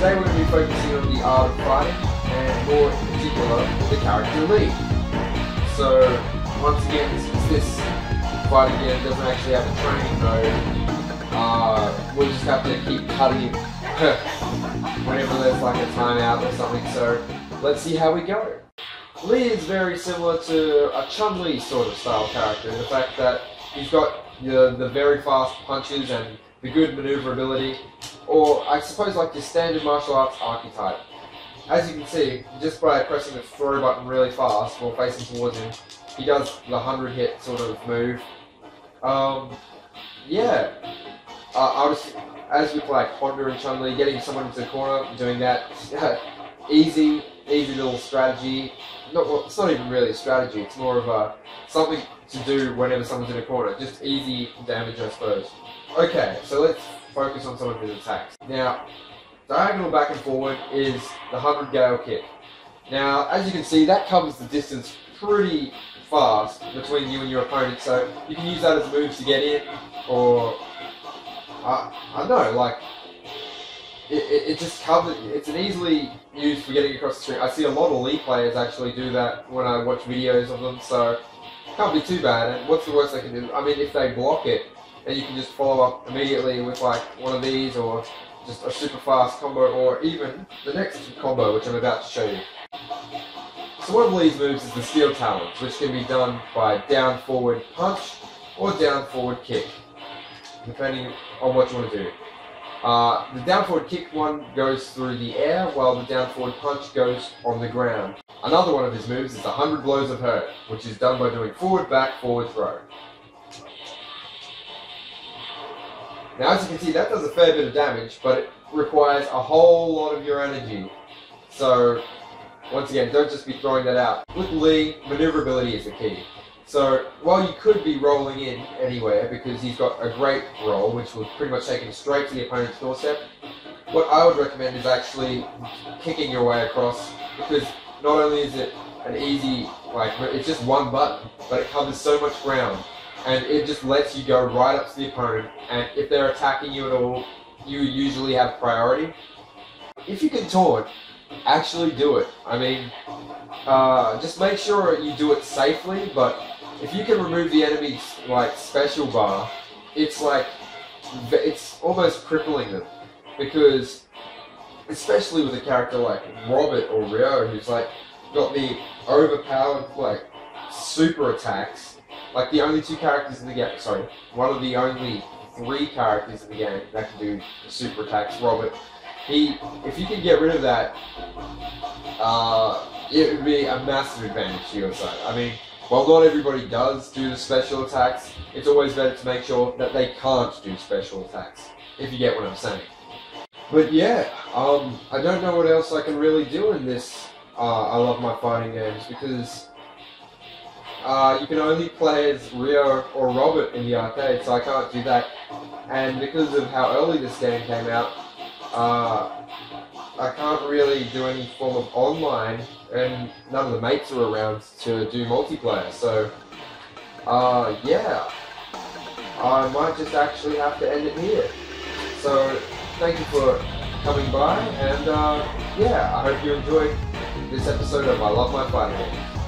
today we're going to be focusing on the art of fighting, and more in particular, the character lead. So, once again, since this fighting game doesn't actually have a training mode, we'll just have to keep cutting it whenever there's like a timeout or something, so let's see how we go. Lee is very similar to a Chun-Li sort of style character in the fact that he's got the very fast punches and the good maneuverability, or I suppose like your standard martial arts archetype. As you can see, just by pressing the throw button really fast while facing towards him, he does the 100 hit sort of move. Yeah, I'll just, as with like Honda and Chun-Li, getting someone into the corner, doing that, easy little strategy. It's not even really a strategy, it's more of a something to do whenever someone's in a corner. Just easy damage, I suppose. Okay, so let's focus on some of his attacks. Now, diagonal back and forward is the 100 gale kick. Now, as you can see, that covers the distance pretty fast between you and your opponent, so you can use that as moves to get in, or I don't know, like it just covers. It's an easily used for getting across the screen. I see a lot of League players actually do that when I watch videos of them, so can't be too bad. And what's the worst they can do? I mean, if they block it, then you can just follow up immediately with like one of these, or just a super fast combo, or even the next combo, which I'm about to show you. So one of Lee's moves is the Steel Talons, which can be done by down forward punch or down forward kick, depending on what you want to do. The down forward kick one goes through the air, while the down forward punch goes on the ground. Another one of his moves is the 100 blows of hurt, which is done by doing forward, back, forward, throw. Now, as you can see, that does a fair bit of damage, but it requires a whole lot of your energy. So, once again, don't just be throwing that out. With Lee, maneuverability is the key. So, while you could be rolling in anywhere, because he's got a great roll, which will pretty much take him straight to the opponent's doorstep, what I would recommend is actually kicking your way across, because not only is it an easy, like, it's just one button, but it covers so much ground, and it just lets you go right up to the opponent, and if they're attacking you at all, you usually have priority. If you can taunt, actually do it. I mean, just make sure you do it safely, but if you can remove the enemy's like special bar, it's like, it's almost crippling them, because especially with a character like Robert or Ryo, who's like got the overpowered like super attacks, like the only two characters in the game, sorry, one of the only 3 characters in the game that can do super attacks, Robert. If you can get rid of that, it would be a massive advantage to your side. I mean, while not everybody does do the special attacks, it's always better to make sure that they can't do special attacks, if you get what I'm saying. But yeah, I don't know what else I can really do in this I Love My Fighting games, because you can only play as Ryo or Robert in the arcade, so I can't do that. And because of how early this game came out, I can't really do any form of online, and none of the mates are around to do multiplayer, so yeah, I might just actually have to end it here. So thank you for coming by, and yeah, I hope you enjoyed this episode of I Love My Fighting Games.